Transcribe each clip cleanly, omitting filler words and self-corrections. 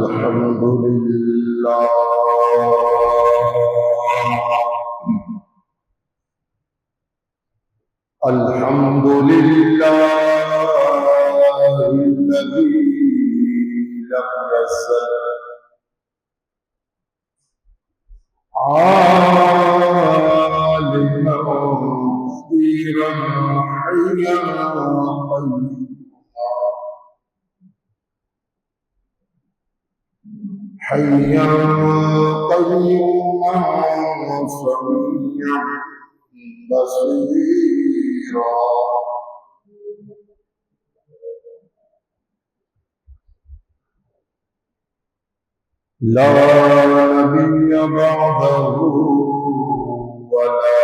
الحمد لله الحمد لله الذي لم يزل عالما قديرا حيا حيا قيوما سميعا بصيرا لا نبي بعده ولا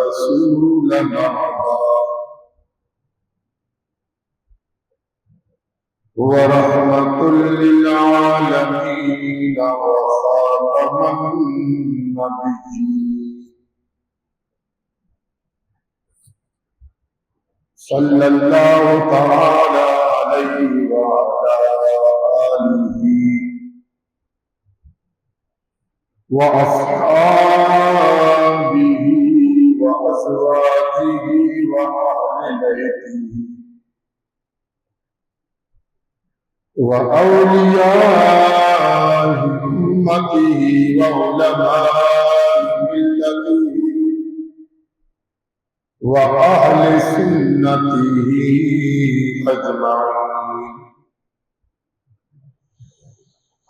رسول بعده هو رحمة للعالمين وخاتم النبيين صلى الله تعالى عليه وعلى آله وأصحابه وأزواجه وأهل بيته وأولياء أمته وعلماء ملته وأهل سنته أجمعين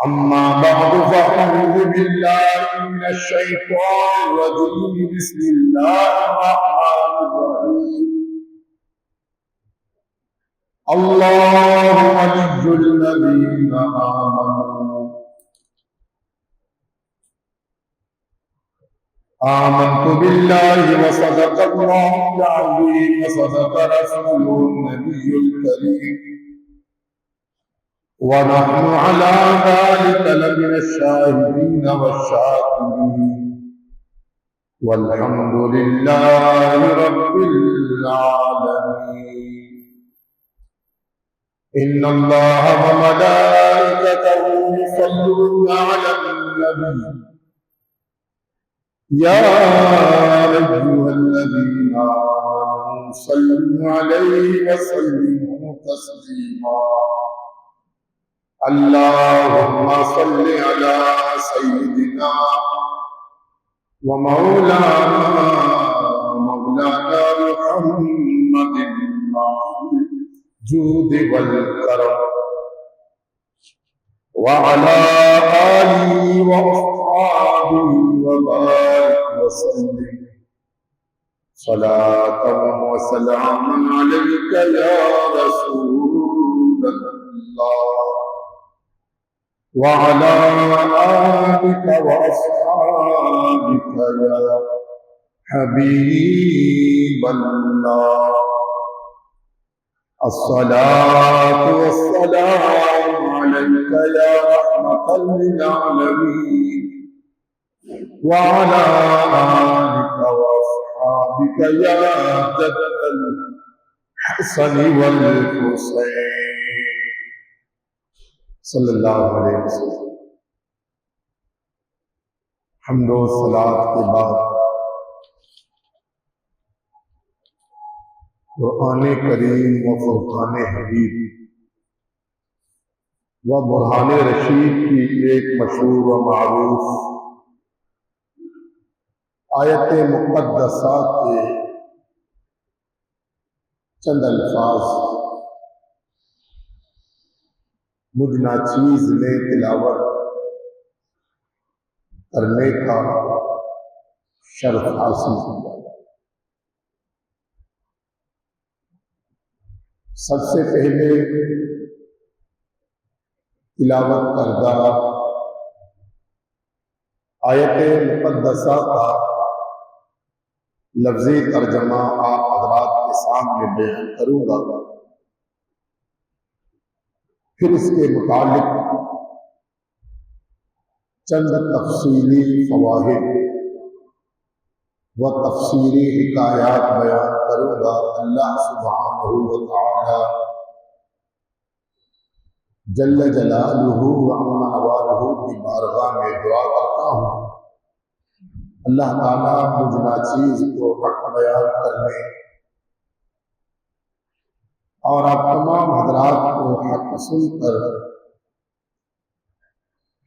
أما بعد فأعوذ بالله من الشيطان الرجيم بسم الله الرحمن الرحيم الله ولي الذين آمنت بالله وصدق الله العظيم وصدق رسوله النبي الكريم ونحن على ذلك لمن الشاهدين والشاكرين والحمد لله رب العالمين إن الله وملائكته يصلون على النبي يا أيها الذين آمنوا صلوا عليه وسلموا تسليما اللهم صل على سيدنا ومولانا محمد الجود والكرم وعلى آله وأصحابه وبارك وسلم صلاة وسلاما عليك يا رسول الله وعلى آلك وأصحابك يا حبيب الله الصلاة والسلام عليك يا رحمة للعالمين وعلى آلك وأصحابك يا جد الحسن والحسين صلی اللہ علیہ وسلم۔ حمد و صلاۃ کے بعد قرآن کریم و فرقان حبیب و برہان رشید کی ایک مشہور و معروف آیت مقدسہ کے چند الفاظ مجھ ناچیز نے تلاوت کرنے کا شرف حاصل کیا۔ سب سے پہلے تلاوت کردہ آیت مقدسہ کا لفظی ترجمہ آپ حضرات کے سامنے بیان کروں گا، پھر اس کے متعلق چند تفصیلی فواہد و تفسیری حکایات بیان کروں گا۔ اللہ سبحانہ و تعالی جل جلالہ وعظم اللہ تعالیٰ مجھ ناچیز کو حق بیان کرنے اور آپ تمام حضرات کو حق سن کر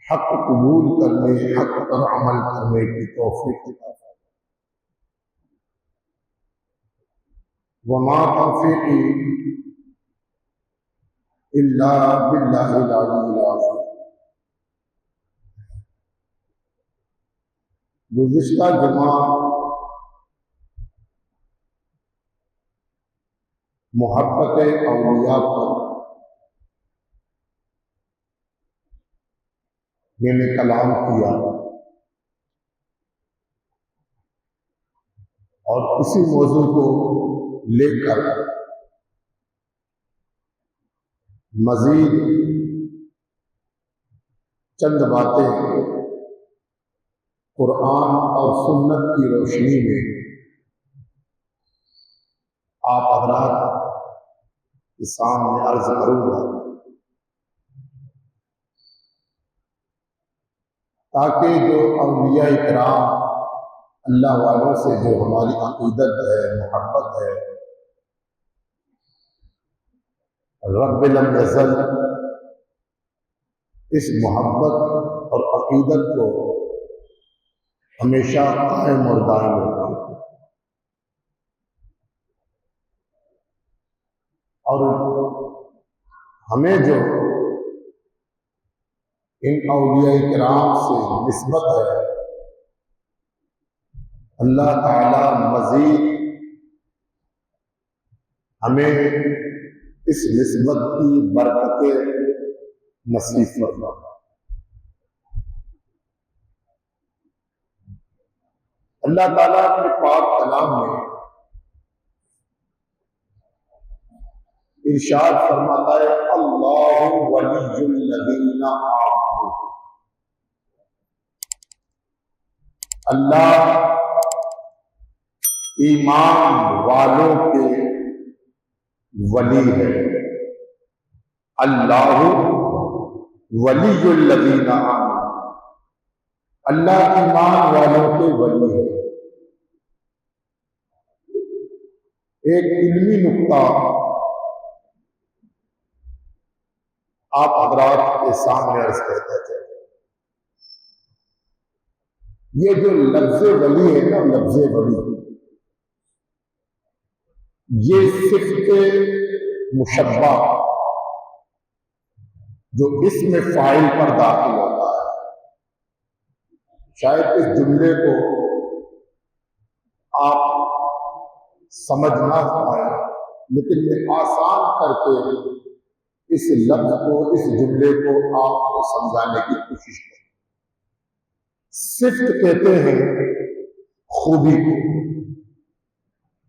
حق قبول کرنے، حق پر عمل کرنے کی توفیق عطا فرمائے۔ وما توفیقی الا باللہ العلی العظیم۔ گزشتہ جمعہ محبت اولیاء پر میں نے کلام کیا اور اسی موضوع کو لے کر مزید چند باتیں قرآن اور سنت کی روشنی میں آپ حضرات کے سامنے عرض کروں گا، تاکہ جو اولیاء کرام اللہ والوں سے جو ہماری عقیدت ہے، محبت ہے، رب لم یزل اس محبت اور عقیدت کو ہمیشہ قائم اور دائم رکھے، اور ہمیں جو ان اولیاء کرام سے نسبت ہے، اللہ تعالی مزید ہمیں اس نسبت کی برکتیں نصیب فرمائے۔ اللہ تعالیٰ اپنے پاک کلام میں ارشاد فرماتا ہے، اللہ ولی الذین آمنوا، اللہ ایمان والوں کے ولی ہے۔ اللہ ولی الذین آمنوا، اللہ ایمان والوں کے ولی ہے۔ ایک علمی نقطہ آپ حضرات کے سامنے عرض کرتے تھے، یہ جو لفظ ولی ہے نا، لفظ ولی یہ صفت مشبہ جو اسم فاعل پر داخل ہوتا ہے، شاید اس جملے کو آپ سمجھ نہ پائے، لیکن میں آسان کر کے اس لفظ کو، اس جملے کو آپ کو سمجھانے کی کوشش کریں۔ صفت کہتے ہیں خوبی کو،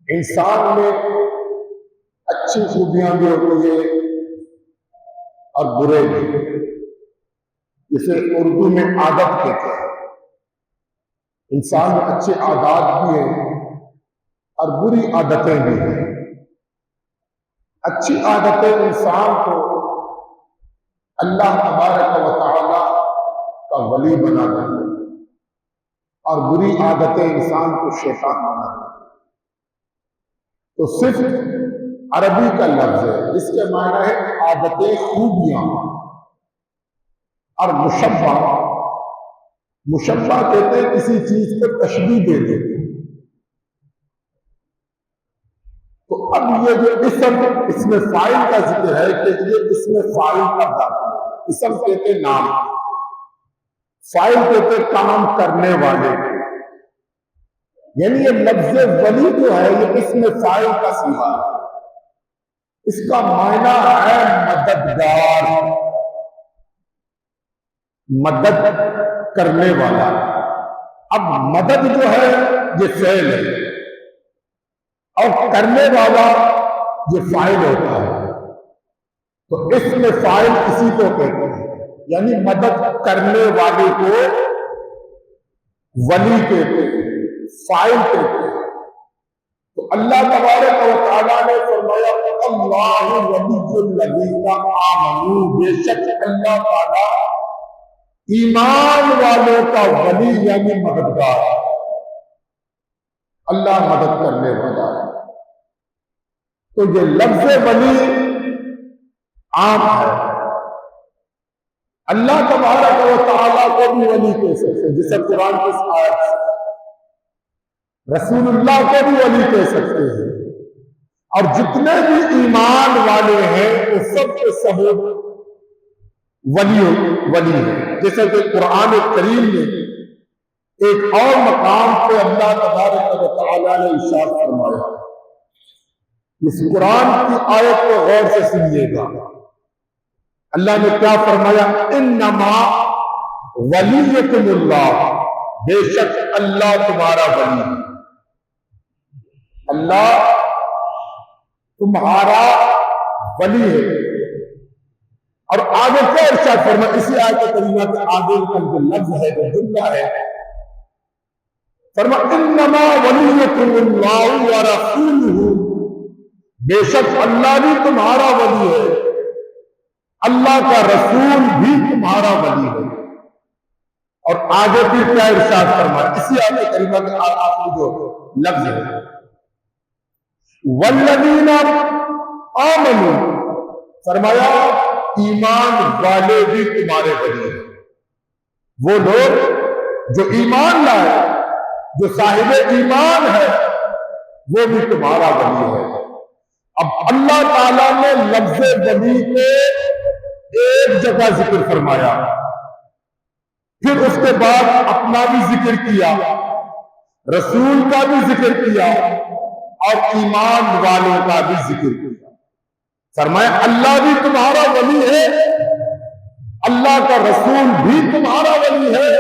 انسان میں اچھی خوبیاں بھی ہوتی ہیں اور برے بھی، جسے اردو میں عادت کہتے ہیں۔ انسان میں اچھے عادات بھی ہیں اور بری عادتیں بھی ہیں۔ اچھی عادتیں انسان کو اللہ تبارک و تعالی کا ولی بنا دیتی ہیں اور بری عادتیں انسان کو شیطان بنا دیتی ہیں۔ تو صرف عربی کا لفظ ہے، جس کے معنی ہے عادتیں، خوبیاں، اور مشبہ، مشبہ کہتے ہیں کسی چیز کو تشبیہ دے دیتے ہیں۔ تو اب یہ جو اسم فاعل کا ذکر ہے کہ یہ اسم فاعل کا داخل ہے۔ اسم کہتے نام، فاعل کہتے کام کرنے والے، یعنی یہ لفظ ولی جو ہے یہ اسم فاعل کا صیغہ ہے۔ اس کا معنی ہے مددگار، مدد کرنے والا۔ اب مدد جو ہے یہ فعل ہے اور کرنے والا یہ فاعل ہوتا ہے۔ تو اسم فاعل کسی کو کہتے ہیں، یعنی مدد کرنے والے کو ولی کہتے ہیں، فاعل کہتے ہیں۔ تو اللہ تبارک و تعالیٰ نے فرمایا اللہ ولی الذین آمنوا، بے شک اللہ تعالیٰ ایمان والوں کا ولی یعنی مددگار۔ اللہ مدد کرنے والا ہے۔ تو یہ لفظ ولی عام ہے، اللہ تبارک و تعالیٰ کو بھی ولی کہہ سکتے ہیں، جسے قرآن کی آیت سے رسول اللہ کو بھی ولی کہہ سکتے ہیں، اور جتنے بھی ایمان والے ہیں وہ سب کے سب ولی ہیں۔ جیسے کہ قرآن کریم میں ایک اور مقام پہ اللہ تبارک و تعالیٰ نے ارشاد فرمایا، اس قرآن کی آیت کو غور سے سنیے گا۔ اللہ نے کیا فرمایا؟ انما ولیکم اللہ، بے شک اللہ تمہارا ولی ہے، اللہ تمہارا ولی ہے۔ اور آگے کیا ارشاد فرمایا اسی آیت کریمہ کے آگے کا جو لفظ ہے، جو جملہ ہے، فرمایا انما ولیکم اللہ ورسولہ، بے شک اللہ بھی تمہارا ولی ہے، اللہ کا رسول بھی تمہارا ولی ہے۔ اور آگے بھی کیا ارشاد فرمایا اسی آیت کریمہ کے آخری جو لفظ ہے، والذین آمنوا، فرمایا ایمان والے بھی تمہارے ولی ہیں، وہ لوگ جو ایمان لائے، جو صاحب ایمان ہے، وہ بھی تمہارا ولی ہے۔ اب اللہ تعالیٰ نے لفظ ولی کو ایک جگہ ذکر فرمایا، پھر اس کے بعد اپنا بھی ذکر کیا، رسول کا بھی ذکر کیا، اور ایمان والوں کا بھی ذکر کیا۔ فرمایا اللہ بھی تمہارا ولی ہے، اللہ کا رسول بھی تمہارا ولی ہے،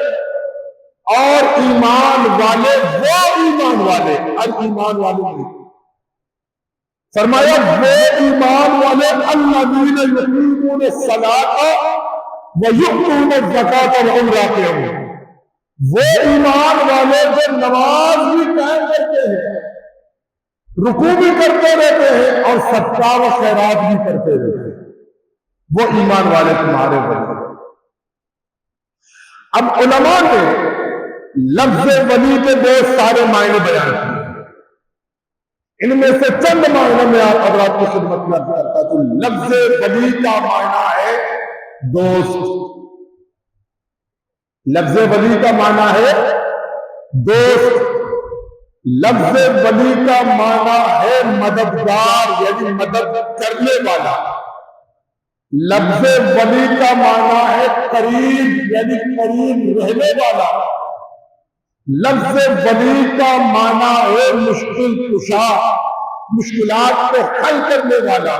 اور ایمان والے وہ ایمان والے، ایمان والے نہیں، فرمایا وہ ایمان والے الذین یقیمون الصلاۃ ویؤتون الزکاۃ وہم راکعون، وہ ایمان والے جو نماز بھی قائم کرتے ہیں، رکوع بھی کرتے رہتے ہیں، اور صدقہ و خیرات بھی کرتے رہتے ہیں، وہ ایمان والے تمہارے ولی۔ اب علماء نے لفظ ولی کے بہت سارے معنی بیان کیے، ان میں سے چند معنی میں آپ حضرات کی خدمت میں عرض کرتا ہوں۔ لفظ ولی کا معنی ہے دوست، لفظ ولی کا معنی ہے دوست، لفظ ولی کا معنی ہے مددگار، یعنی مدد کرنے والا، لفظ ولی کا معنی ہے قریب، یعنی قریب رہنے والا، لفظ ولی کا معنی ہے مشکل کشا، مشکلات کو حل کرنے والا۔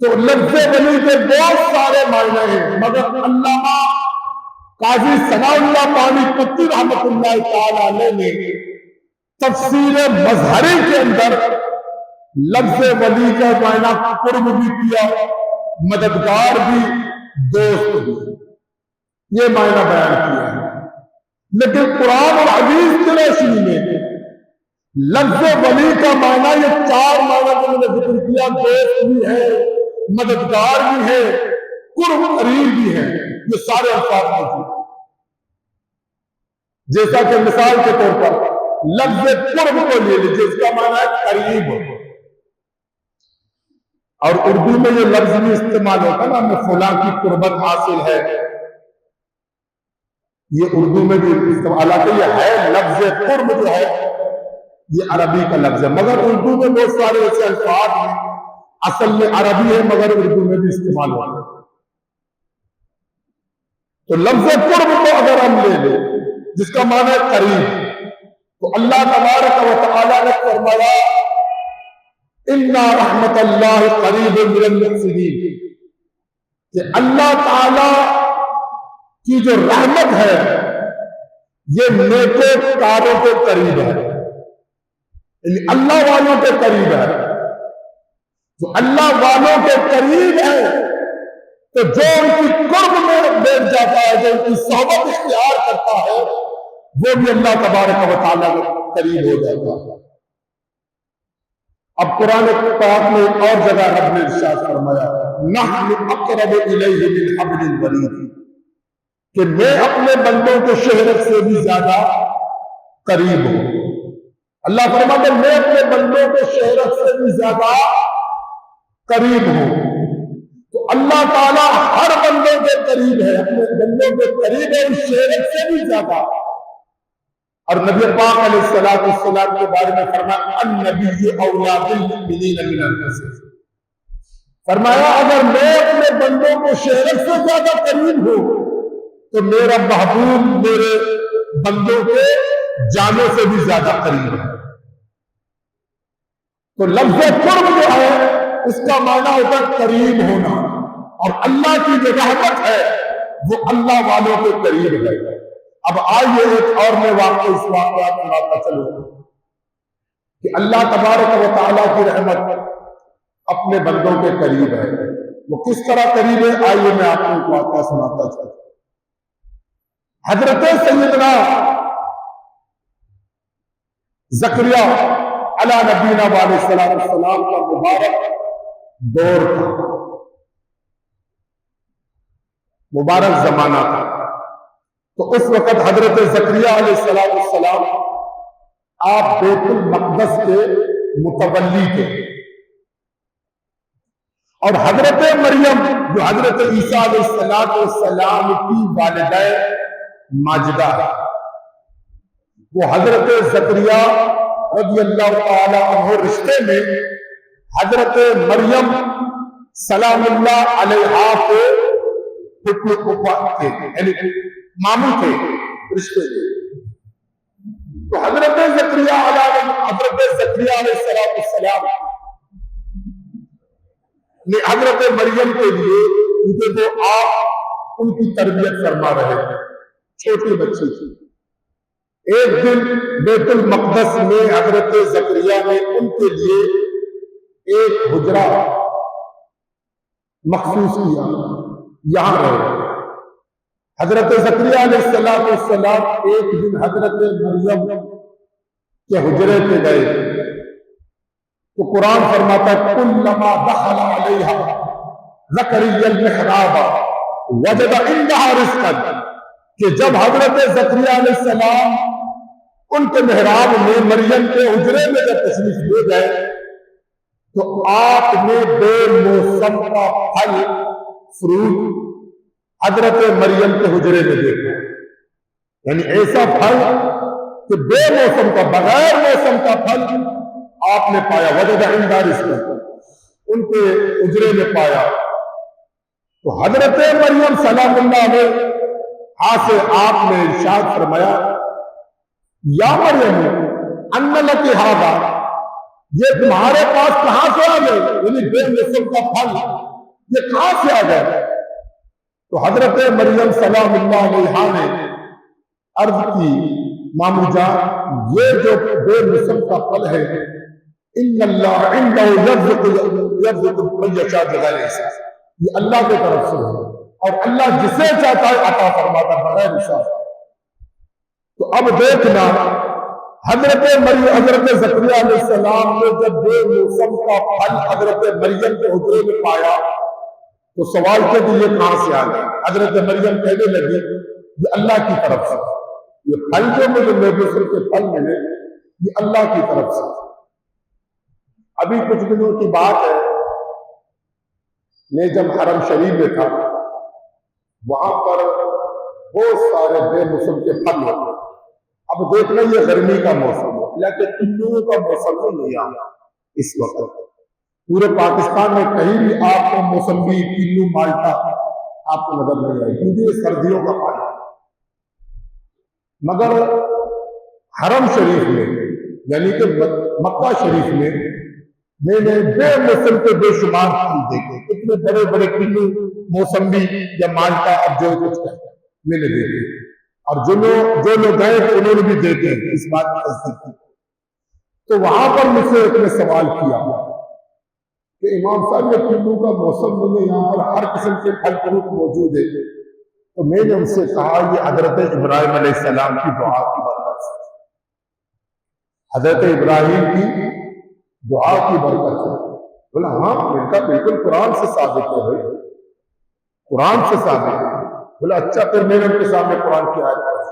تو لفظ ولی کے بہت سارے معنی ہیں، مگر علامہ قاضی ثناء اللہ پانی پتی رحمۃ اللہ تعالی علیہ نے تفسیر مظہری کے اندر لفظ ولی کا معنی قرب بھی کیا، مددگار بھی، دوست بھی، یہ معنی بیان کیا ہے۔ لیکن قرآن اور حدیث کی روشنی میں لفظ ولی کا معنی یہ چار معنی جو میں نے ذکر کیا، دوست بھی ہے، مددگار بھی ہے، قرب قریب بھی ہے، یہ سارے الفاظ موجود ہیں۔ جیسا کہ مثال کے طور پر لفظ قرب کو لے لیجیے، اس کا معنی ہے قریب، اور اردو میں یہ لفظ بھی استعمال ہوتا ہے نا، ہمیں فلاں کی قربت حاصل ہے، یہ اردو میں بھی استعمال، حالانکہ یہ ہے لفظ قرب جو ہے یہ عربی کا لفظ ہے، مگر اردو میں بہت سارے ایسے الفاظ ہیں اصل میں عربی ہے مگر اردو میں بھی استعمال ہوتا ہے۔ تو لفظ قرب کو اگر ہم لے لیں جس کا معنی ہے قریب، تو اللہ تبارک و تعالی نے فرمایا اِنَّ رحمت اللہ قریب من المحسنین، کہ اللہ تعالی کی جو رحمت ہے یہ نیکوکاروں کے قریب ہے، یعنی اللہ والوں کے قریب ہے۔ جو اللہ والوں کے قریب ہے تو جو ان کی قرب میں بیٹھ جاتا ہے، جو ان کی صحبت اختیار کرتا ہے، وہ بھی اللہ تبارک و تعالیٰ کے قریب ہو جاتا ہے۔ اب قرآن پاک میں ایک اور جگہ رب نے ارشاد فرمایا نحن اقرب الیہ من حبل الورید، کہ میں اپنے بندوں کے شہرت سے بھی زیادہ قریب ہوں۔ اللہ فرماتا ہے میں اپنے بندوں کے شہرت سے بھی زیادہ قریب ہوں. تو اللہ تعالیٰ ہر بندوں کے قریب ہے، اپنے بندوں کے قریب ہے اس شہرت سے بھی زیادہ. اور نبی پاک علیہ السلام کے بارے میں فرمایا النبی اولا بالمؤمنین من انفسہم، فرمایا اگر میں اپنے بندوں کو شہرت سے زیادہ قریب ہوں تو میرا محبوب میرے بندوں کے جانوں سے بھی زیادہ قریب ہے. تو لفظ قرب جو ہے اس کا معنی ہوتا ہے قریب ہونا، اور اللہ کی جو رحمت ہے وہ اللہ والوں کے قریب ہے. اب آئیے ایک اور میں واقعہ اس واقعات میں واقع چلوں کہ اللہ تبارک و تعالیٰ کی رحمت اپنے بندوں کے قریب ہے. وہ کس طرح قریب ہے آئیے میں آپ کو ایک واقعہ سناتا چلوں. حضرت سیدنا زکریا علی نبینا علیہ السلام کا مبارک دور تھا، مبارک زمانہ تھا. تو اس وقت حضرت زکریا علیہ السلام آپ بیت المقدس کے متولی تھے، اور حضرت مریم جو حضرت عیسیٰ علیہ السلام کی والدہ ماجدہ ہے، وہ حضرت زکریا رضی اللہ تعالی عنہ رشتے میں حضرت مریم سلام اللہ علیہا کے یعنی ماموں تھے رشتے میں. تو حضرت زکریا علیہ السلام نے حضرت مریم کے لیے کیونکہ وہ آپ ان کی تربیت فرما رہے تھے، چھوٹی بچی تھی. ایک دن بیت المقدس میں حضرت زکریا نے ان کے لیے ایک حجرہ مخصوص کیا، یہاں رہے. حضرت زکریا علیہ السلام ایک دن حضرت مریم کے حجرے پہ گئے تو قرآن فرماتا ہے کلما دخل علیہا زکریا المحراب وجد عندہا رزقا، کہ جب حضرت زکریا علیہ السلام ان کے محراب میں مریم کے حجرے میں جب تشریف لے گئے تو آپ نے بے موسم کا پھل فروٹ حضرت مریم کے حجرے میں دیکھا. یعنی ایسا پھل کہ بے موسم کا، بغیر موسم کا پھل آپ نے پایا. وجد عندہا رزقا، ان کے حجرے میں پایا. تو حضرت مریم سلام اللہ علیہ ہاں سے آپ نے ارشاد فرمایا یا مریم ان لک ھذا، یہ تمہارے پاس کہاں سے آ گئے؟ یعنی بے موسم کا پھل یہ کہاں سے آ گئے؟ تو حضرت مریم سلام اللہ علیہا نے عرض کی مامو جان یہ جو بے موسم کا پھل ہے ان اللہ عنده یرزق من یشاء بغیر حساب، یہ اللہ کی طرف سے ہے اور اللہ جسے چاہتا ہے عطا فرماتا بغیر حساب. تو اب دیکھنا حضرت زکریا علیہ السلام نے جب بے موسم کا پھل حضرت مریم کے حجرے میں پایا تو سوال کیا کہ یہ کہاں سے آ گیا؟ حضرت مریم کہنے لگی یہ اللہ کی طرف سے، یہ پھل جو مجھے بے موسم کے پھل ملے یہ اللہ کی طرف سے. ابھی کچھ دنوں کی بات ہے، میں جب حرم شریف میں تھا وہاں پر بہت سارے بے موسم کے پھل ہوتے. اب دیکھنا یہ گرمی کا موسم ہے لیکن ٹنڈوں کا موسم نہیں یہاں اس وقت. پورے پاکستان میں کہیں بھی آپ کو موسمبی، کلو، مالٹا آپ کو نظر نہیں آئے کیونکہ یہ سردیوں کا پانی. مگر حرم شریف میں یعنی کہ مکہ شریف میں میں نے بے موسم کے بے شمار پھل دیکھے، اتنے بڑے بڑے کلو موسمبی یا مالٹا اب جو کچھ میں نے دیکھے. اور جو لوگ گئے تھے انہوں نے بھی دیکھے اس بات کی تصدیق کی. تو وہاں پر مجھ سے ایک نے سوال کیا کہ امام صاحب یہ کلو کا موسم میں یہاں پر ہر قسم کے پھل فروٹ موجود ہے. تو میں نے ان سے کہا یہ حضرت ابراہیم علیہ السلام کی دعا کی برکت ہے، حضرت ابراہیم کی دعا کی برکت ہے. بولا ہاں ان کا بالکل قرآن سے ثابت ہے بھائی، قرآن سے ثابت ہے. بولا اچھا پھر میں نے ان کے سامنے قرآن کی آیت پڑھی.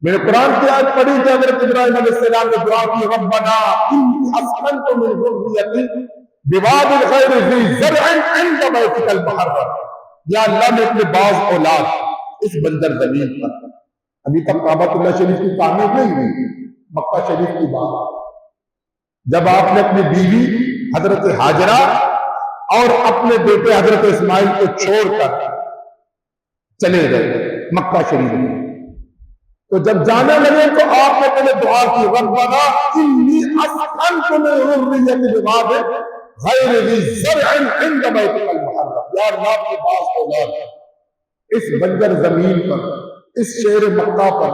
میں نے قرآن کی آیت پڑھی کہ حضرت ابراہیم علیہ السلام نے دعا کی ربنا انی اسکنت من ذریتی بواد غیر ذی زرع عند بیتک المحرم، یا اللہ نے اپنے بعض اولاد اس بنجر زمین پر، ابھی تک کعبۃ اللہ شریف کی تعمیر نہیں ہوئی، مکہ شریف کی بات، جب آپ نے اپنی بیوی حضرت ہاجرہ اور اپنے بیٹے حضرت اسماعیل کو چھوڑ کر چلے گئے مکہ شریف میں، تو جب جانے لگے تو آپ نے پہلے دعا کی ربنا انی اسکنت من ذریتی بواد غیر ذی زرع عند بیتک المحرم، یا اللہ کے پاس اولاد اس بنجر زمین پر، اس شہر مکہ پر،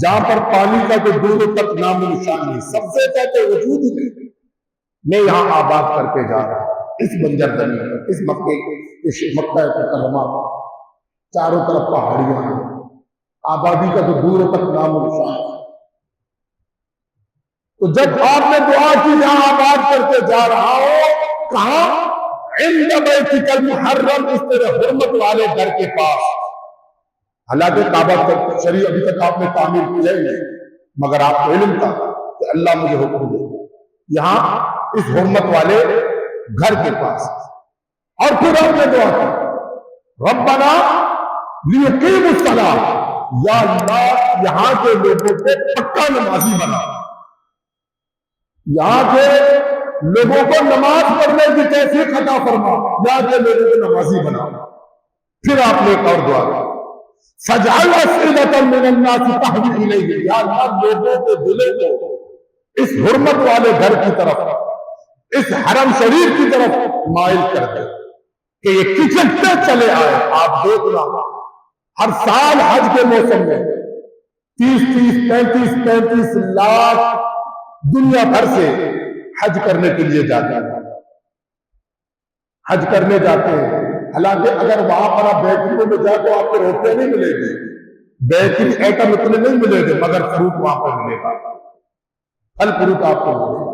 جہاں پر پانی کا تو دور تک نام و نشان نہیں، سبزے کا تو وجود ہی نہیں، میں یہاں آباد کر کے جا رہا ہوں اس بنجر زمین پر، اس مکہ مکرمہ پر، چاروں طرف پہاڑیاں ہیں، آبادی کا تو دور تک نام و نشان ہے۔ تو جب آپ نے دعا کی یہاں آباد کر کے جا رہا ہوں، کہاں؟ عند بیتک المحرم، اس طرح حرمت والے گھر کے پاس، حالانکہ کعبہ شریف ابھی تک آپ نے تعمیر کیا ہی نہیں، مگر آپ کو علم تھا کہ اللہ مجھے حکم دے یہاں اس حرمت والے گھر کے پاس، اور پھر آپ نے دعا کی ربنا لیقیموا الصلاۃ، یا اللہ یہاں کے لوگوں کو پکا نمازی بنا، یہاں کے لوگوں کو نماز پڑھنے کی کیفیت عطا فرما، یہاں کے لوگوں کو نمازی بنا۔ پھر آپ نے ایک اور دعا کی فَاجْعَلْ أَفْئِدَةً مِّنَ النَّاسِ تَهْوِي إِلَيْهِمْ، یا اللہ لوگوں کے دلوں کو اس حرمت والے گھر کی طرف، اس حرم شریف کی طرف مائل کر دے کہ یہ کھچکتے چلے آئے۔ آپ دیکھنا ہر سال حج کے موسم میں 35 لاکھ دنیا بھر سے حج کرنے کے لیے جاتے ہیں، حج کرنے جاتے ہیں۔ حالانکہ اگر وہاں پر آپ بیکریوں میں جائے تو آپ کو روٹیاں نہیں ملے گی، بیکری ایٹم اتنے نہیں ملے گے، مگر فروٹ وہاں پر ملے گا، پھل فروٹ آپ کو ملے گا۔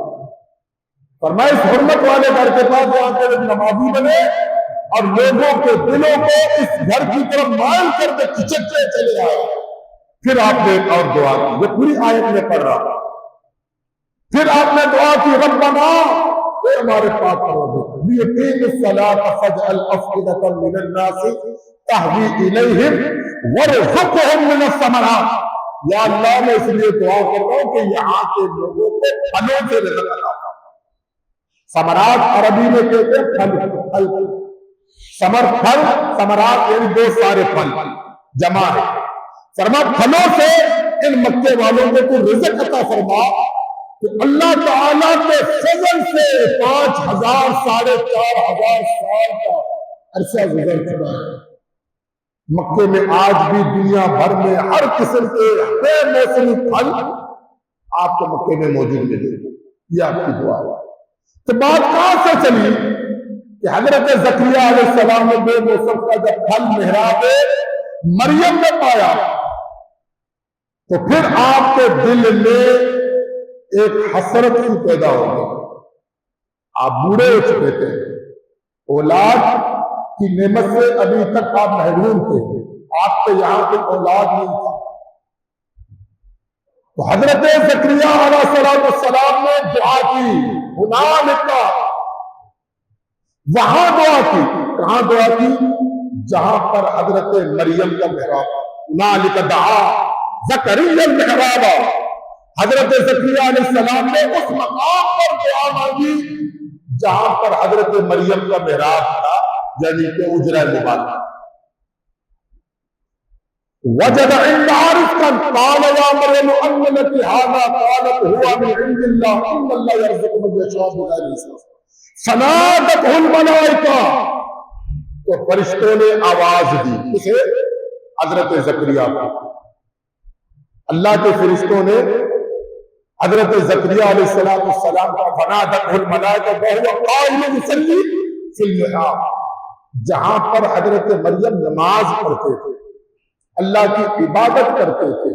فرمایا اس حرمت والے گھر کے پاس وہاں کے نمازی بنے اور لوگوں کے دلوں کو اس گھر کی طرف مائل کر کے کھچکتے چلے آئے۔ پھر آپ نے ایک اور دعا کی، یہ پوری آیت میں پڑھ رہا، پھر آپ نے دعا کی ربنا، اے ہمارے پاک پروردگار، لیقیموا الصلاۃ فاجعل افئدة من الناس تهوی الیہم وارزقهم من الثمرات، یا اللہ میں اس لیے دعا کر رہا ہوں کہ یہاں کے لوگوں کو پھلوں سے رزق عطا فرما۔ ثمرات عربی میں کہتے ہیں پھل، ثمر پھل، ثمرات یعنی بہت سارے پھل جمع ہے۔ فرما پھلوں سے ان مکے والوں کو تو رزق عطا فرما، تو اللہ تعالیٰ کے فضل سے 5000 4,500 سال کا عرصہ گزر چکا ہے۔ مکے میں آج بھی دنیا بھر میں ہر قسم کے بے موسمی پھل آپ کو مکے میں موجود ملے گے، یہ آپ کی دعا ہے۔ تو بات کہاں سے چلی کہ حضرت زکریا علیہ السلام نے بے موسم کا جب پھل محراب مریم میں پایا تو پھر آپ کے دل میں ایک حسرت سی پیدا ہو گئی۔ آپ بوڑھے ہو چکے تھے، اولاد کی نعمت سے ابھی تک آپ محروم تھے، آپ کے یہاں کوئی اولاد نہیں تھا۔ تو حضرت زکریا علیہ السلام نے دعا کی، ہنالک، وہاں دعا کی، کہاں دعا کی؟ جہاں پر حضرت مریم کا محراب، ہنالک دعا زکریا المحراب، حضرت زکریا علیہ السلام نے اس مقام پر دعا مانگی جہاں پر حضرت مریم کا محراب تھا، یعنی کہ حجرہ مبارکہ۔ وجد عندها رزقا قال يا مريم أن لك هذا قالت هو من عند الله إن الله يرزق من يشاء بغير حساب فنادته الملائكة، تو فرشتوں نے آواز دی اسے، حضرت زکریا کو، اللہ کے فرشتوں نے حضرت زکریا علیہ السلام کا فنادته الملائکہ وهو قائم يصلي في المحراب، جہاں پر حضرت مریم نماز پڑھتے تھے، اللہ کی عبادت کرتے تھے،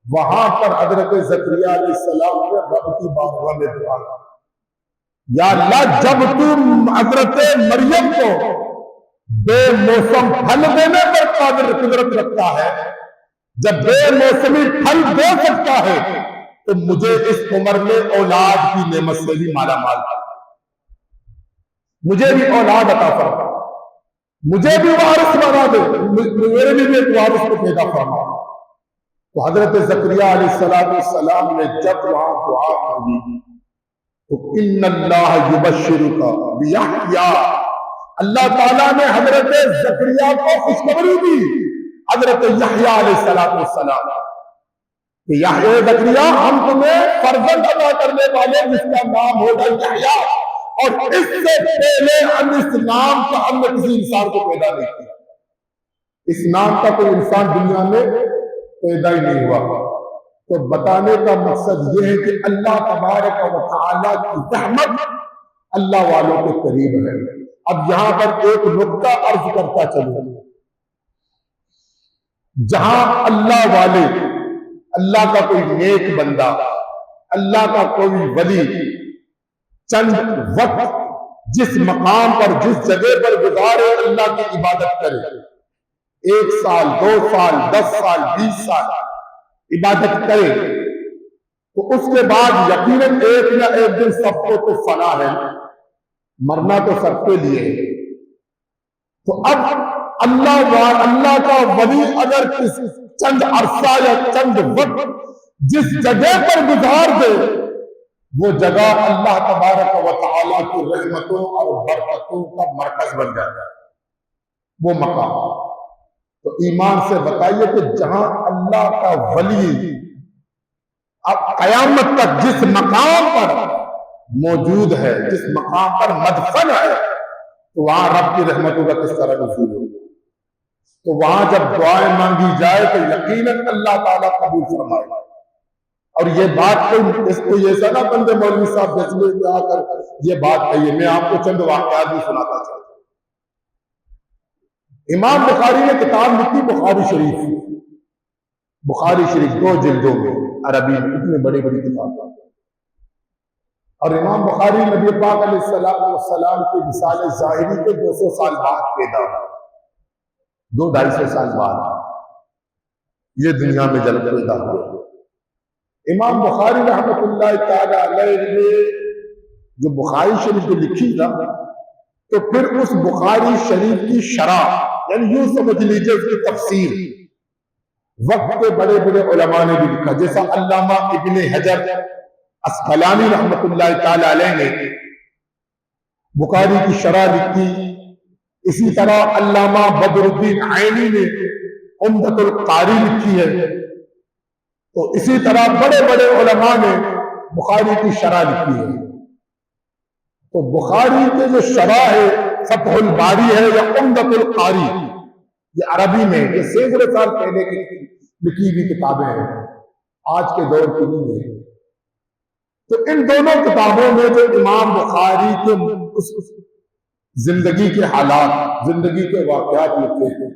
وہاں پر حضرت زکریا علیہ السلام نے رب کی بارگاہ میں دعا کی، یا اللہ جب تم حضرت مریم کو بے موسم پھل دینے پر قادر قدرت رکھتا ہے، جب بے موسمی پھل دے سکتا ہے تو مجھے اس عمر میں اولاد کی نعمت سے بھی مالا مال کر، مجھے بھی اولاد عطا فرما، مجھے بھی وارث بنا دے، میرے بھی ایک وارث کو پیدا فرما۔ تو حضرت زکریا علیہ السلام نے جب وہاں دعا مانگی تو ان اللہ یبشرک بیحییٰ، اللہ تعالیٰ نے حضرت زکریا کو خوشخبری دی، حضرت یحییٰ علیہ السلام کہ یحییٰ زکریا ہم تمہیں فرزند عطا کرنے والے جس کا نام ہوگا یحییٰ، اور اس سے پہلے ہم اس نام کا ہم نے کسی انسان کو پیدا نہیں کیا، اس نام کا کوئی انسان دنیا میں پیدا ہی نہیں ہوا۔ تو بتانے کا مقصد یہ ہے کہ اللہ تبارک و تعالیٰ کی رحمت اللہ والوں کے قریب ہے۔ اب یہاں پر ایک نقطہ عرض کرتا چلوں، جہاں اللہ والے، اللہ کا کوئی نیک بندہ، اللہ کا کوئی ولی چند وقت جس مقام پر جس جگہ پر گزارے اللہ کی عبادت کرے، 1 سال 2 سال 10 سال 20 سال عبادت کرے، تو اس کے بعد یقیناً ایک نہ ایک دن سب کو تو فنا ہے، مرنا تو سب کے لیے ہے۔ تو اب اللہ کا ولی اگر چند عرصہ یا چند وقت جس جگہ پر گزار دے، وہ جگہ اللہ تبارک و تعالیٰ کی رحمتوں اور برکتوں کا مرکز بن جاتا ہے، وہ مقام۔ تو ایمان سے بتائیے کہ جہاں اللہ کا ولی اب قیامت تک جس مقام پر موجود ہے، جس مقام پر مدفن ہے، تو وہاں رب کی رحمتوں کا کس طرح نزول ہوگا۔ تو وہاں جب دعائیں مانگی جائے تو یقیناً اللہ تعالیٰ قبول فرمائے گا۔ اور یہ بات کوئی اس کو یہ ایسا نہ بندے مولوی صاحب جیسے کہ آ کر یہ بات کہیے، میں آپ کو چند واقعات بھی سناتا چاہتا ہوں۔ امام بخاری نے کتاب لکھی بخاری شریف، بخاری شریف 2 جلدوں میں عربی میں، اتنے بڑی بڑی کتاب، اور امام بخاری نبی پاک علیہ السلام کی مثال ظاہری کے 200 سال بعد پیدا ہوا، 200-250 سال بعد یہ دنیا میں جل پیدا ہوا۔ امام بخاری رحمۃ اللہ تعالی علیہ نے جو بخاری شریف کو لکھی تھا، تو پھر اس بخاری شریف کی شرح، یعنی یوں سمجھ لیجیے اس کی تفسیر، وقت کے بڑے بڑے علماء نے بھی لکھا، جیسا علامہ ابن حجر اسقلانی رحمۃ اللہ تعالی علیہ نے بخاری کی شرح لکھی، اسی طرح علامہ بدر الدین عینی نے عمدۃ القاری لکھی ہے، تو اسی طرح بڑے بڑے علماء نے بخاری کی شرح لکھی ہے۔ تو بخاری کے جو شرح ہے، فتح الباری ہے یا عمدۃ القاری، یہ عربی میں یہ سینکڑوں سال پہلے کی لکھی ہوئی کتابیں ہیں، آج کے دور کی نہیں ہے۔ تو ان دونوں کتابوں میں جو امام بخاری کے زندگی کے حالات، زندگی کے واقعات لکھے ہیں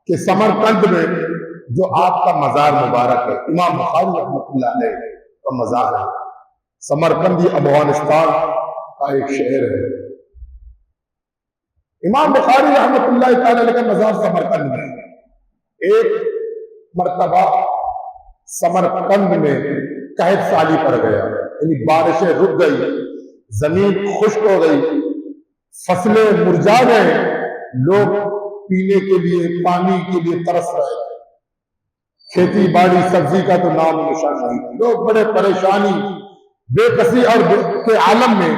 کہ سمرقند میں جو آپ کا مزار مبارک ہے، امام بخاری رحمۃ اللہ علیہ کا مزار ہے، سمرقند یہ افغانستان کا ایک شہر ہے۔ امام بخاری رحمۃ اللہ تعالی علیہ کا مزار سمرقند میں ہے۔ ایک مرتبہ سمرقند میں قحط سالی پڑ گیا، یعنی بارشیں رک گئی، زمین خشک ہو گئی، فصلیں مرجھا گئے، لوگ پینے کے لیے پانی کے لیے ترس رہے، کھیتی باڑی سبزی کا تو نام و نشان نہیں، لوگ بڑے پریشانی بے کسی اور کے عالم میں۔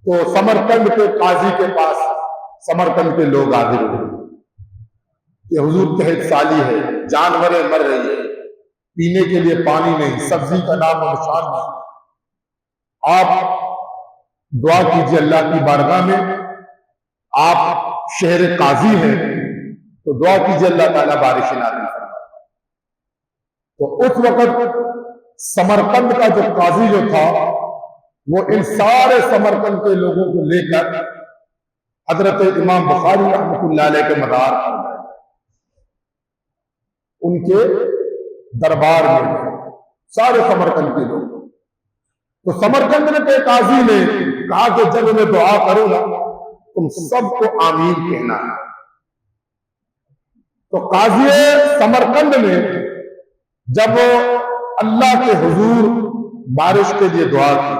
تو سمرقند کے قاضی کے پاس سمرقند کے لوگ حاضر ہوئے کہ حضور قحط سالی ہے، جانوریں مر رہی ہے، پینے کے لیے پانی نہیں، سبزی کا نام و نشان نہیں، آپ دعا کیجیے اللہ کی بارگاہ میں، آپ شہر قاضی ہیں تو دعا کیجیے اللہ تعالیٰ بارش نازل فرمائے۔ تو اس وقت سمرقند کا جو قاضی جو تھا، وہ ان سارے سمرقند کے لوگوں کو لے کر حضرت امام بخاری رحمۃ اللہ علیہ کے مزار پر گئے، ان کے دربار میں سارے سمرقند کے لوگ۔ تو سمرقند کے قاضی نے کہا کہ جب میں دعا کروں گا تم سب کو آمین کہنا ہے۔ تو قاضی سمرقند نے جب اللہ کے حضور بارش کے لیے دعا کی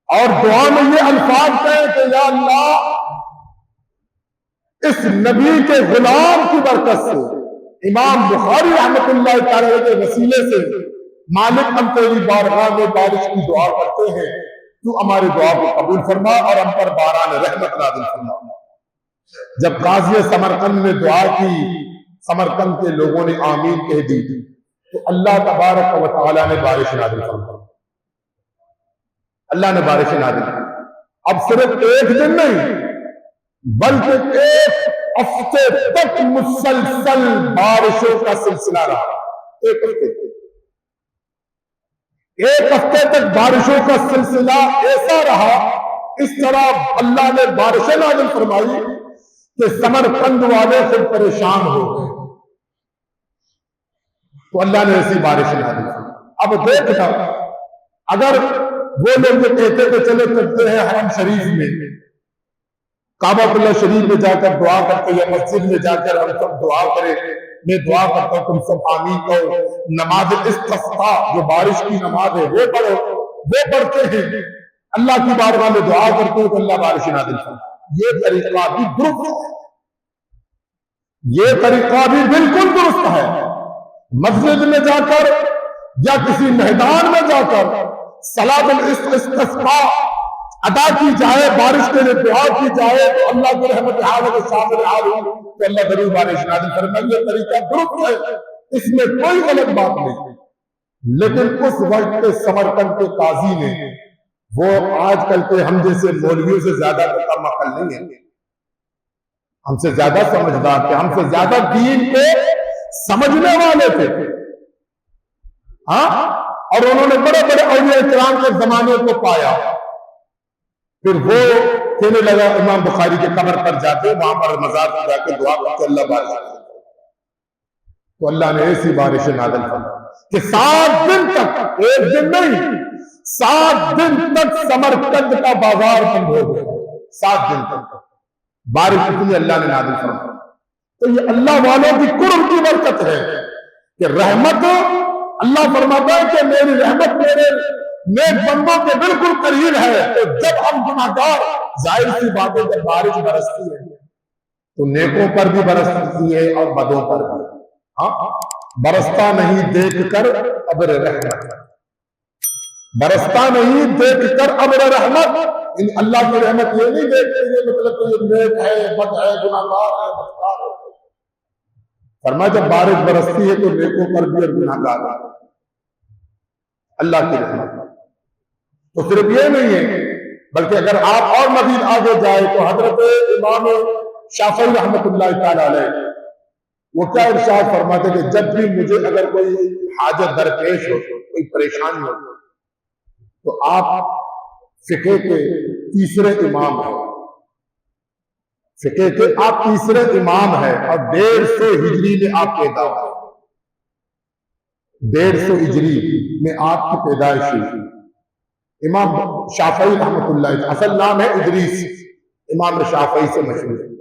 اور دعا میں یہ الفاظ کہے کہ یا اللہ اس نبی کے غلام کی برکت سے امام بخاری رحمت اللہ تعالی کے وسیلے سے مالک ہم تیری بارگاہ میں بارش کی دعا کرتے ہیں، تو ہماری دعا کو قبول فرما اور ہم پر باران رحمت نازل فرما۔ جب قاضی سمرقند نے دعا کی، سمرقند کے لوگوں نے آمین کہہ دی تو اللہ تبارک و تعالی نے بارش نازل فرمائی۔ اللہ نے بارش نازل کی۔ اب صرف ایک دن نہیں بلکہ ایک ہفتے تک مسلسل بارشوں کا سلسلہ رہا۔ ایک ہفتے تک بارشوں کا سلسلہ ایسا رہا، اس طرح اللہ نے بارشیں نازل فرمائی کہ سمرقند والے خود پریشان ہو گئے۔ تو اللہ نے ایسی بارش نازل فرمائی۔ اب دیکھنا، اگر وہ لوگ جو کہتے کہ چلے چلتے ہیں حرم شریف میں، کعبہ اللہ شریف میں جا کر دعا کرتے یا مسجد میں جا کر ہم سب دعا کریں، میں دعا کرتا ہوں تم سب آمین کہو، نماز استسقاء جو بارش کی نماز ہے وہ پڑھو، وہ پڑھتے ہیں، اللہ کی بارگاہ میں دعا کرتے ہیں تو اللہ بارش نازل فرماتا۔ یہ طریقہ بھی درست ہے، یہ طریقہ بھی بالکل درست ہے۔ مسجد میں جا کر یا کسی میدان میں جا کر صلاۃ الاستسقاء ادا کی جائے، بارش کے لیے دعا کی جائے تو اللہ کی رحمت حال کے شامل حال ہو تو اللہ ضرور بارش نازل فرمائے۔ یہ طریقہ درست ہے، اس میں کوئی غلط بات نہیں۔ لیکن اس وقت کے سمرقند کے قاضی نے، وہ آج کل کے ہم جیسے مولویوں سے زیادہ کم عقل نہیں ہے، ہم سے زیادہ سمجھدار تھے، ہم سے زیادہ دین کو سمجھنے والے تھے، ہاں، اور انہوں نے بڑے بڑے اولیاء کرام کے زمانے کو پایا۔ پھر وہ کہنے لگا امام بخاری کے قبر پر جاتے، وہاں پر مزار پر جا کے دعا کرتے اللہ بارش نازل فرمائے۔ تو اللہ نے ایسی بارش نازل فرمائی کہ 7 دن تک، ایک دن نہیں 7 دن تک سمرقند کا بازار بند ہو گیا۔ 7 دن تک بارش اتنی اللہ نے نازل فرمائی۔ تو یہ اللہ والوں کی قرب کی برکت ہے کہ رحمت، اللہ فرماتا ہے کہ میری رحمت میرے نیک بندوں کے بالکل قریب ہے۔ تو جب ہم گناہگار، ظاہر سی بات ہے جب بارش برستی ہے تو نیکوں پر بھی برستی ہے اور بدوں پر بھی، ہاں، برستا نہیں دیکھ کر ابر رحمت، برستا نہیں دیکھ کر ابر رحمت، اللہ کی رحمت یہ نہیں دیکھتے یہ مطلب کہ یہ نیک ہے، بد ہے، گناہگار ہے، بدکار ہے۔ فرمایا جب بارش برستی ہے تو نیکوں پر بھی اور گناہگار ہے، اللہ کی رحمت۔ تو صرف یہ نہیں ہے بلکہ اگر آپ اور مزید آگے جائے تو حضرت امام شافعی رحمت اللہ تعالی علیہ وہ کیا ارشاد فرماتے کہ جب بھی مجھے اگر کوئی حاجت درپیش ہو، کوئی پریشانی ہو تو آپ فقہ کے تیسرے امام ہیں، فقہ کے آپ تیسرے امام ہیں اور 150 ہجری میں آپ پیدا ہوئے، 150 ہجری میں آپ کی پیدائش ہوئی۔ امام شافعی رحمت اللہ، اصل نام ہے ادریس، امام شافعی سے مشہور ہے۔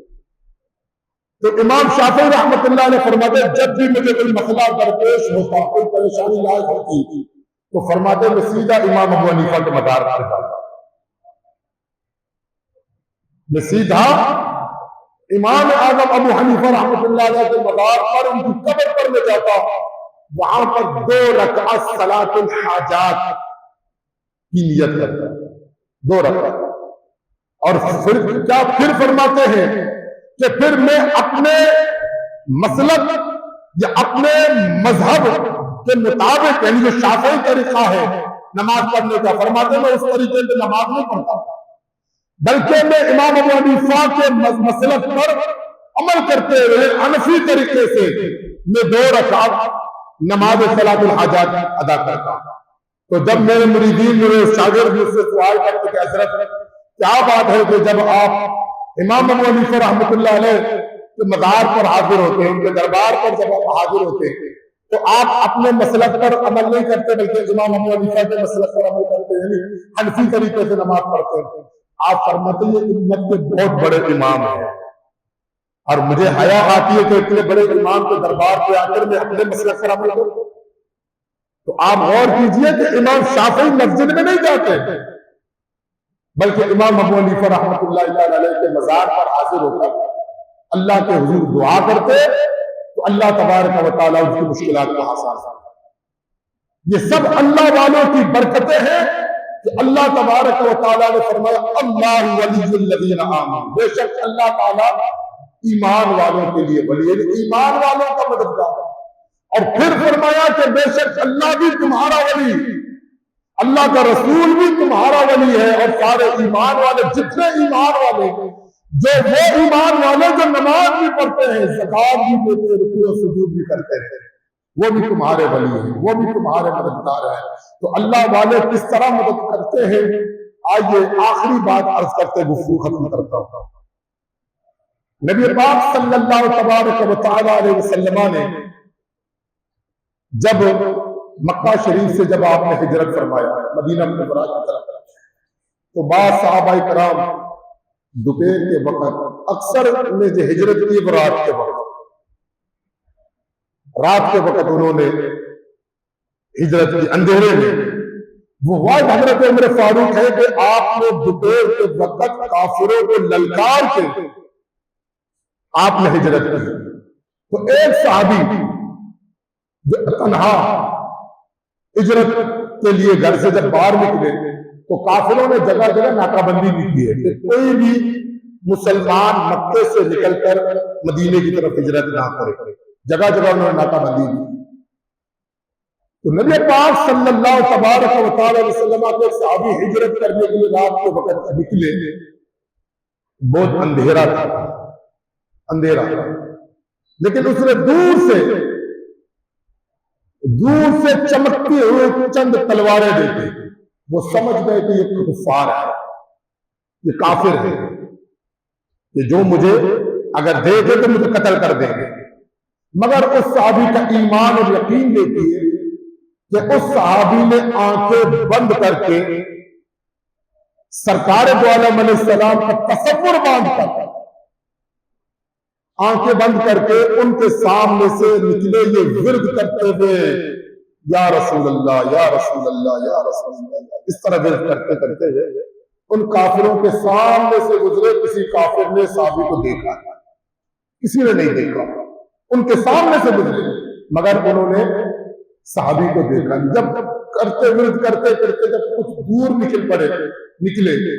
تو امام شافعی رحمت اللہ نے فرماتے جب بھی مجھے کوئی مسئلہ درپیش ہوتا، کوئی پریشانی لاحق ہوتی تو فرماتے میں سیدھا امام ابو حنیفہ کے مدار پر جاتا، میں سیدھا امام اعظم ابو حنیفہ رحمت اللہ علیہ کے مدار پر، ان کی قبر پر میں جاتا، وہاں پر 2 رکعت صلاۃ الحاجات کی نیت کرتا ہے، 2 رکعت، اور پھر فرماتے ہیں کہ پھر میں اپنے مسلک یا اپنے مذہب کے مطابق، یعنی جو شافعی طریقہ ہے نماز پڑھنے کا، فرماتے میں اس طریقے سے نماز نہیں پڑھتا بلکہ میں امام ابو حنیفہ کے مسلک پر عمل کرتے ہوئے حنفی طریقے سے میں 2 رکعت نماز صلاۃ الحاجات ادا کرتا ہوں۔ تو جب میرے مریدین، میرے شاگرد مجھ سے سوال کرتے کہ حضرت کیا بات ہے کہ جب آپ امام ابو حنیفہ رحمۃ اللہ علیہ کے مزار پر حاضر ہوتے ہیں، ان کے دربار پر جب آپ حاضر ہوتے ہیں تو آپ اپنے مسلک پر عمل نہیں کرتے بلکہ امام ابو حنیفہ کے مسلک پر عمل کرتے ہیں، یعنی حنفی طریقے سے نماز پڑھتے ہیں۔ آپ فرماتے ہیں امت کے بہت بڑے امام ہیں، اور مجھے حیا آتی ہے کہ اتنے بڑے امام کے دربار پہ آ کر میں اپنے مسلک پر عمل کروں. تو آپ غور کیجئے کہ امام شافعی مسجد میں نہیں جاتے بلکہ امام ابو حنیفہ رحمۃ اللہ علیہ کے مزار پر حاضر ہو کر اللہ کے حضور دعا کرتے تو اللہ تبارک و تعالیٰ اس کی مشکلات کو آسان کرتا. یہ سب اللہ والوں کی برکتیں ہیں کہ اللہ تبارک و تعالیٰ نے فرمایا اللہ ولی الذین آمنوا، بے شک اللہ تعالیٰ ایمان والوں کے لیے ولی ہے، ایمان والوں کا مددگار. اور پھر فرمایا کہ بے شک اللہ بھی تمہارا ولی، اللہ کا رسول بھی تمہارا ولی ہے، اور سارے ایمان والے جتنے ایمان والے جو وہ ایمان والے جو نماز بھی پڑھتے ہیں، زکات بھی دیتے ہیں، رکوع و سجود بھی کرتے ہیں، وہ بھی تمہارے ولی ہیں، وہ بھی تمہارے مددگار ہیں. تو اللہ والے کس طرح مدد کرتے ہیں، آئیے آخری بات عرض کرتے گفتگو ختم کرتا ہوں. نبی پاک صلی اللہ تبارک و تعالی علیہ وسلم نے جب مکہ شریف سے جب آپ نے ہجرت فرمایا مدینہ منورہ کی طرف، تو بعض صحابہ کرام دوپہر کے وقت اکثر نے جو ہجرت کی رات کے وقت انہوں نے ہجرت کی اندھیرے میں، وہ واحد حضرت عمر فاروق ہے کہ آپ نے دوپہر کے وقت کافروں کو للکار کے آپ نے ہجرت کی. تو ایک صحابی جو تنہا ہجرت کے لیے گھر سے جب باہر نکلے تو کافروں نے جگہ جگہ ناکہ بندی بھی کی ہے کہ کوئی بھی مسلمان مکے سے نکل کر مدینے کی طرف ہجرت نہ کرے، جگہ جگہ انہوں نے ناکہ بندی کی. تو نبی پاک صلی اللہ تبارک و تعالی علیہ وسلم کے صحابی ہجرت کرنے کے لیے رات کے وقت نکلے، بہت اندھیرا تھا، لیکن اس نے دور سے چمکتے ہوئے چند تلواریں دیکھی. وہ سمجھ گئے کہ یہ کفار ہے، یہ کافر ہے، کہ جو مجھے اگر دیکھے تو مجھے قتل کر دیں گے. مگر اس صحابی کا ایمان اور یقین دیکھیے کہ اس صحابی نے آنکھیں بند کر کے سرکار دو عالم علیہ السلام کا تصور باندھ کر آنکھیں بند کر کے ان کے سامنے سے نکلے یہ ورد کرتے ہوئے یا رسول اللہ یا رسول اللہ یا رسول اللہ، اس طرح ورد کرتے ہوئے ان کافروں کے سامنے سے گزرے. کسی کافر نے صحابی کو دیکھا، کسی نے نہیں دیکھا، ان کے سامنے سے گزرے مگر انہوں نے صحابی کو دیکھا. جب ورد کرتے جب کچھ دور نکلے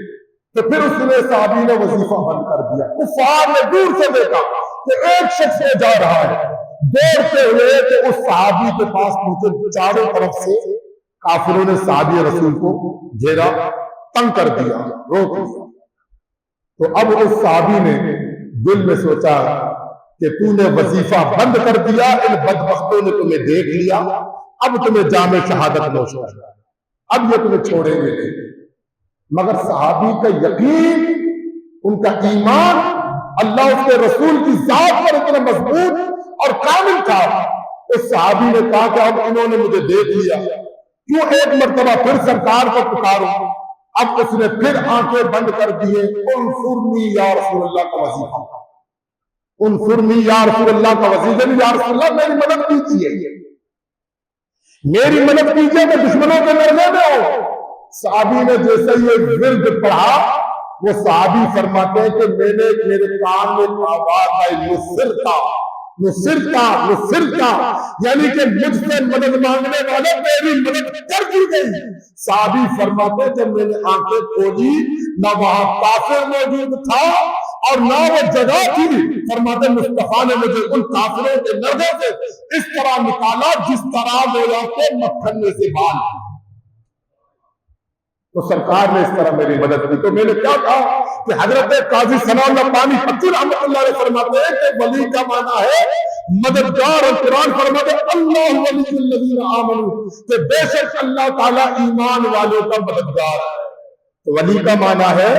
تو پھر اس نے صحابی نے وظیفہ بند کر دیا. کفار نے دور سے دیکھا کہ ایک شخص جا رہا ہے، دوڑتے ہوئے کہ اس صحابی کے پاس پہنچے. چاروں طرف سے کافروں نے صحابی رسول کو گھیرا، تنگ کر دیا، روک دیا. تو اب اس صحابی نے دل میں سوچا کہ تو نے وظیفہ بند کر دیا، ان بدبختوں نے تمہیں دیکھ لیا، اب تمہیں جام شہادت نوش کرنا، اب یہ تمہیں چھوڑیں گے نہیں. مگر صحابی کا یقین، ان کا ایمان اللہ اس کے رسول کی ذات پر اتنا مضبوط اور کامل تھا. اس صحابی نے کہا کہ اب انہوں نے مجھے دیکھ لیا، کیوں ایک مرتبہ پھر سرکار کو پکاروں. اب اس نے پھر آنکھیں بند کر دیے. انصرنی یا رسول اللہ کا وظیفہ، انصرنی یا رسول اللہ کا وظیفہ، یا رسول اللہ میری مدد کیجیے، میری مدد کیجیے کہ دشمنوں کے لڑنے میں ہو. صحابی نے جیسے یہ ورد پڑھا، وہ صحابی فرماتے ہیں کہ میں نے میرے کان میں آواز آئی نصرتا نصرتا نصرتا، یعنی کہ مجھ سے مدد مانگنے والے میری مدد کر دی گئی. صحابی فرماتے ہیں جب میں نے آنکھیں کھولی نہ وہاں کافر موجود تھا اور نہ وہ جگہ تھی. فرماتے مصطفیٰ نے مجھے ان کافروں کے نردوں سے اس طرح نکالا جس طرح لوگوں کے مکھن میں سے بال. تو سرکار نے اس طرح میری مدد کی. تو میں نے کیا کہا کہ حضرت قاضی ثناء اللہ پانی پتی رحمۃ اللہ علیہ فرماتے ہیں کہ ولی کا معنی ہے مددگار، اور قرآن فرماتے ہیں اللہ ولی الذین آمنوا، کہ بے شک اللہ تعالیٰ ایمان والوں کا مددگار ہے. تو ولی کا معنی ہے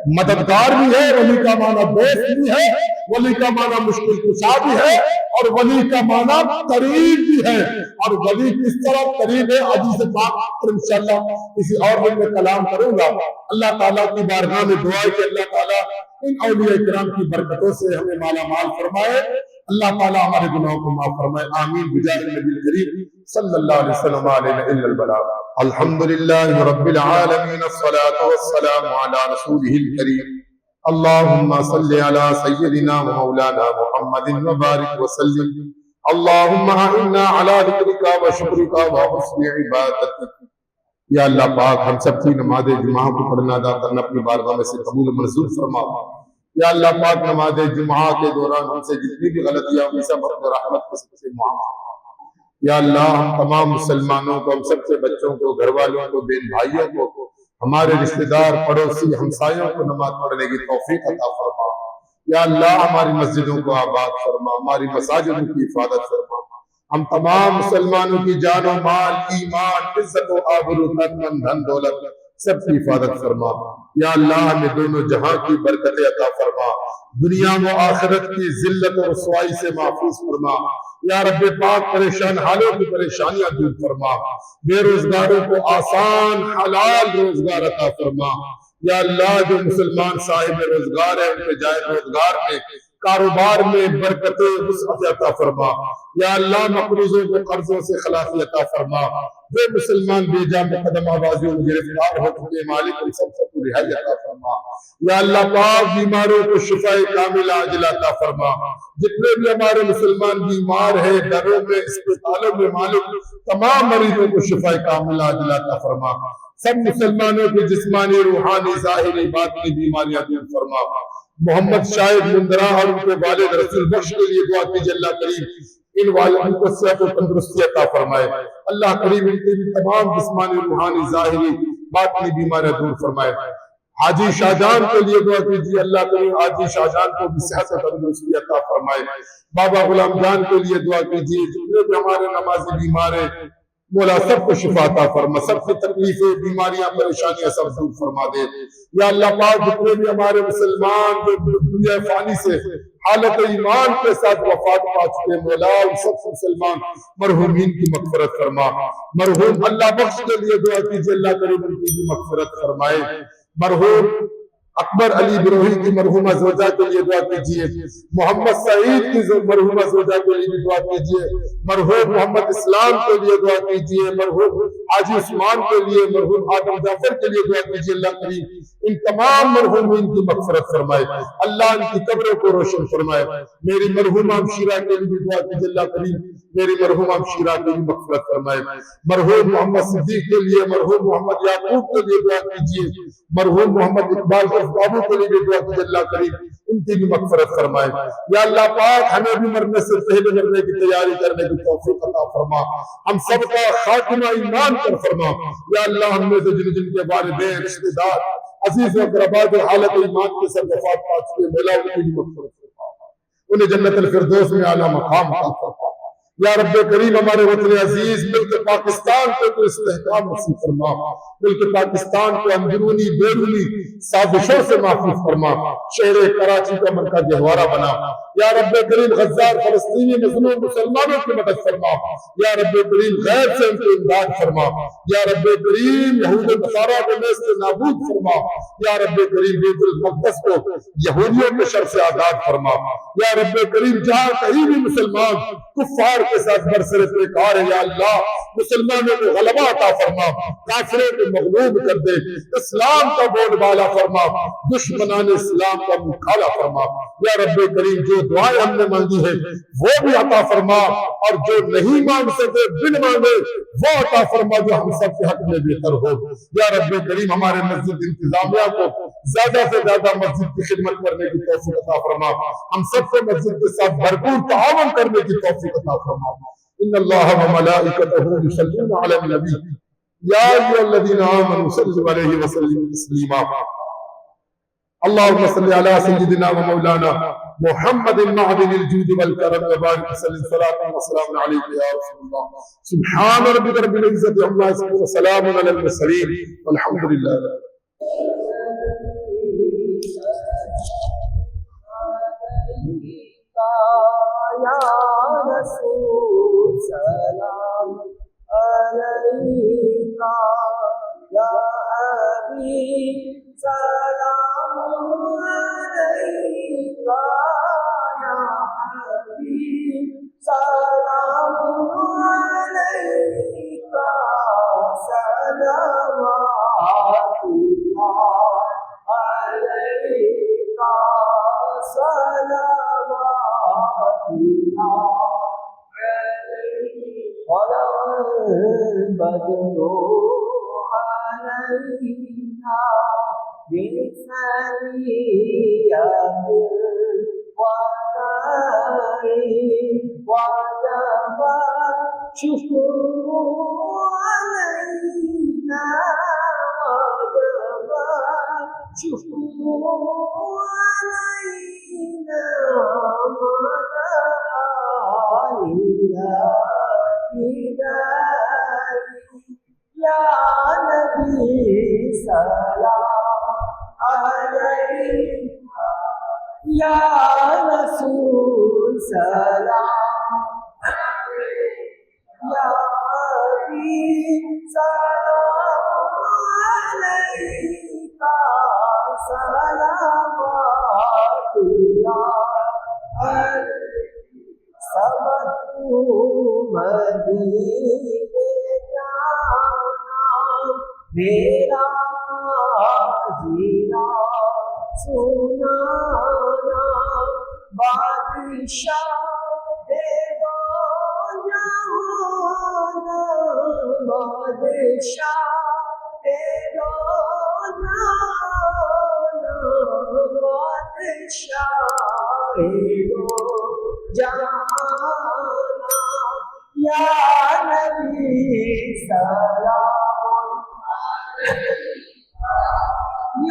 مددگار بھی ہے، ولی کا معنی دوست بھی ہے، ولی کا معنی مشکل کشا بھی ہے، اور ولی کا معنی قریب بھی ہے۔ اور ولی کس طرح قریب ہے حدیث پاک پر انشاءاللہ کسی اور دن میں کلام کروں گا۔ اللہ تعالیٰ کی بارگاہ میں دعا ہے کہ اللہ تعالیٰ ان اولیاء کرام کی برکتوں سے ہمیں مالا مال فرمائے، اللہ تعالیٰ ہمارے گناہوں کو معاف فرمائے، آمین بجاہ النبی الکریم صلی اللہ علیہ وسلم علیہ الا البلاغ۔ الحمدللہ رب العالمین، الصلاة والسلام علی رسولہ الکریم، اللہم صلی علی سیدنا و مولانا محمد وبارک وسلم، اللہم اعنا علی ذکرک و شکرک و حسن عبادتک۔ یا اللہ پاک ہم سب کی نماز جمعہ کو پڑھنا ادا کرنا اپنی بارگاہ میں سے قبول و منظور فرما۔ یا اللہ پاک نماز جمعہ کے دوران ہم سے جتنی بھی غلطیاں ہوئی سب اپنے رحمت کے سے معاف۔ یا اللہ ہم تمام مسلمانوں کو، ہم سب سے بچوں کو، گھر والوں کو، بہن بھائیوں کو، ہمارے رشتہ دار، پڑوسی، ہمسایوں کو نماز پڑھنے کی توفیق عطا فرما۔ یا اللہ ہماری مسجدوں کو آباد فرما، ہماری مساجدوں کی حفاظت فرما، ہم تمام مسلمانوں کی جان و مال، ایمان، عزت و آبرو، تن من، دھن دولت سب کی حفاظت فرما۔ یا اللہ ہمیں دونوں جہاں کی برکتیں عطا فرما، دنیا و آخرت کی ذلت و رسوائی سے محفوظ فرما۔ یا رب پاک پریشان حالوں کی پریشانیاں دور فرما، بے روزگاروں کو آسان حلال روزگار عطا فرما۔ یا اللہ جو مسلمان صاحب روزگار ہے ان کے جائز روزگار میں، کاروبار میں برکتیں وسعت عطا فرما۔ یا اللہ مقروضوں کو قرضوں سے خلاصی عطا فرما، جو مسلمان بے جا مقدم آبادیوں میں گرفتار ہو چکے مالک ان سب کو رہائی عطا فرما۔ یا اللہ پاک بیماروں کو شفاء کامل عاجل عطا فرما، جتنے بھی ہمارے مسلمان بیمار ہیں گھروں میں، اسپتالوں میں، مالک تمام مریضوں کو شفاء کامل عاجل عطا فرما۔ سب مسلمانوں کی جسمانی، روحانی، ظاہری، باطنی بیماریاں دور فرما۔ محمد شاہد مندرا اور ان کے والد رسول بخش کے لیے دعا کیجیے اللہ کریم ان والدین کو صحت و تندرستی عطا فرمائے، اللہ کریم ان کی بھی تمام جسمانی، روحانی، ظاہری، باطنی بیماریاں دور فرمائے۔ حاجی شاہجہان کے لیے دعا کیجیے اللہ کریم حاجی شاہجہان کو بھی صحت و تندرستی عطا فرمائے۔ بابا غلام جان کے لیے دعا کیجیے، جتنے بھی ہمارے نمازی بیمار ہیں مولا سب کو شفا عطا فرما، سب کی تکلیفیں، بیماریاں، پریشانیاں سب دور فرما دے۔ یا اللہ پاک جتنے بھی ہمارے مسلمان جو دنیا فانی سے حالت ایمان کے ساتھ وفات پا چکے مولا ان سب مسلمان مرحومین کی مغفرت فرما۔ مرحوم اللہ بخش کے لیے دعا کیجیے اللہ کریم ان کی بھی مغفرت فرمائے۔ مرحوم اکبر علی بروہی کی مرحومہ زوجہ کے لیے دعا کیجیے، محمد سعید کی مرحومہ زوجہ کے لیے بھی دعا کیجیے، مرحوم محمد اسلام کے لیے دعا کیجیے، مرحوم حاجی عثمان کے لیے، مرحوم آدم جعفر کے لیے دعا کیجیے اللہ کریم ان تمام مرحومین کی مغفرت فرمائے، اللہ ان کی قبروں کو روشن فرمائے۔ میری مرحومہ ہمشیرہ کے لیے بھی دعا کیجیے اللہ کریم میری مرحوم ہمشیرہ کے لیے مغفرت فرمائے۔ مرحوم محمد صدیق کے لیے، مرحوم محمد یعقوب کے لیے دعا کیجیے، مرحوم محمد اقبال بابو کے لیے بھی دعا کیجیے اللہ کریم ان کی بھی مغفرت فرمائے۔ یا اللہ پاک ہمیں بھی مرنے سے پہلے مرنے کی تیاری کرنے کی توفیق عطا فرما، ہم سب کا خاتمہ ایمان پر فرما۔ یا اللہ ہم میں سے جن جن کے والدین، رشتہ دار، عزیز و اقربا جو حالت ایمان کے ساتھ وفات پا چکے مولا ان کی بھی مغفرت فرما، انہیں جنت الفردوس میں اعلیٰ مقام عطا فرما۔ یا رب کریم ہمارے وطن عزیز ملک پاکستان کو تو استحکام نصیب فرما، ملک پاکستان کو اندرونی بیرونی سازشوں سے محفوظ فرما، شہر کراچی کا مرکز گہوارہ بنا۔ یا رب کریم غزار فلسطینی مظلوم مسلمانوں کی مدد فرما، یا رب کریم غیر سے ان کی امداد فرما، یا رب کریم یہود نصارہ کو نیست نابود فرما، یا رب کریم بیت المقدس کو یہودیوں کے شر سے آزاد فرما۔ یا رب کریم جہاں کہیں بھی مسلمان کفار کے ساتھ برسر پیکار ہے یا اللہ مسلمانوں کو غلبہ عطا فرما، کافروں کو مغلوب کر دے، اسلام کا بول بالا فرما، دشمنان اسلام کا منہ کالا فرما۔ یا رب کریم جو دعائیں ہم نے مانگی ہے وہ بھی عطا فرما، اور جو نہیں مانگ سکے بن مانگے وہ عطا فرما جو ہم سب کے حق میں بہتر ہو۔ یا رب کریم ہمارے مسجد انتظامیہ کو زیادہ سے زیادہ مسجد کی خدمت کرنے کی توفیق عطا فرما، ہم سب کو مسجد کے ساتھ بھرپور تعاون کرنے کی توفیق عطا فرما۔ ان اللہ وملائکتہ یصلون علی النبی یا ایھا الذین آمنوا صلوا علیہ وسلموا تسلیما۔ اللهم صل على سيدنا ومولانا محمد معدن الجود والكرم وبارك وسلم صلاة وسلام عليك يا رسول الله سبحان ربك رب العزة عما يصفون وسلام على المرسلين والحمد لله۔ یا رسول سلام علیکہ، یا حبیب سلام علیکہ، یا حبیب سلام علیکہ، صلوات اللہ علیکہ، صلوات اللہ والبدر علينا بثنيات الوداع وجب الشكر علينا، وجب الشكر علينا، یا نبی سلام علیکہ، یا رسول سلام، یا حبیب سلام علیکہ، صلوات اللہ علیکہ، سبق مدینے جانا میرا جینا سنانا، بادشاہ دے دو جہانا، بادشاہ دے دو جہانا، بادشاہ دے دو جہانا، یا نبی سلام علیکہ،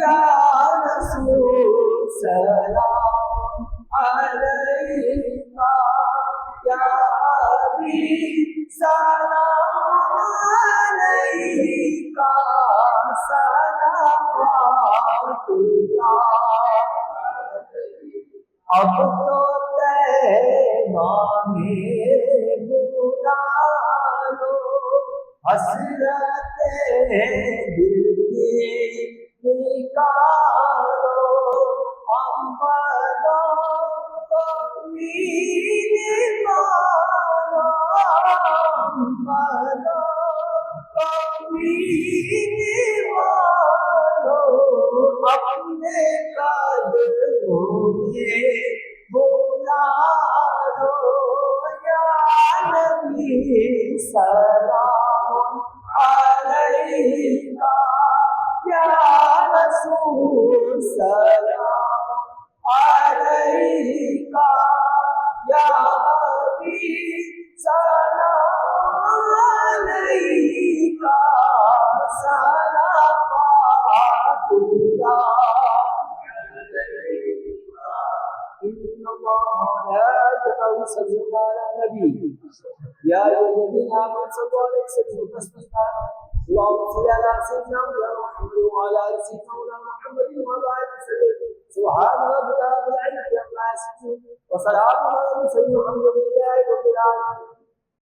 یا رسول سلام علیکہ، یا حبیب سلام علیکہ، صلوات اللہ۔ اب تو طیبہ میں بلا لو حسرت دل کی نکالو، ہم بدو امید پالو، ہم بدو امید پالو، اپنے قدموں میں بلا لو، یا نبی سلام علیکہ، یا رسول سلام علیکہ، یا حبیب سلام علیکہ، صلوات اللہ إن الله وملائكته يصلون على النبي يا أيها الذين آمنوا صلوا عليه وسلموا تسليما اللهم صل على سيدنا محمد وعلى آل سيدنا محمد وبارك وسلم سبحان ربك رب العزة عما يصفون وسلام على المرسلين والحمد لله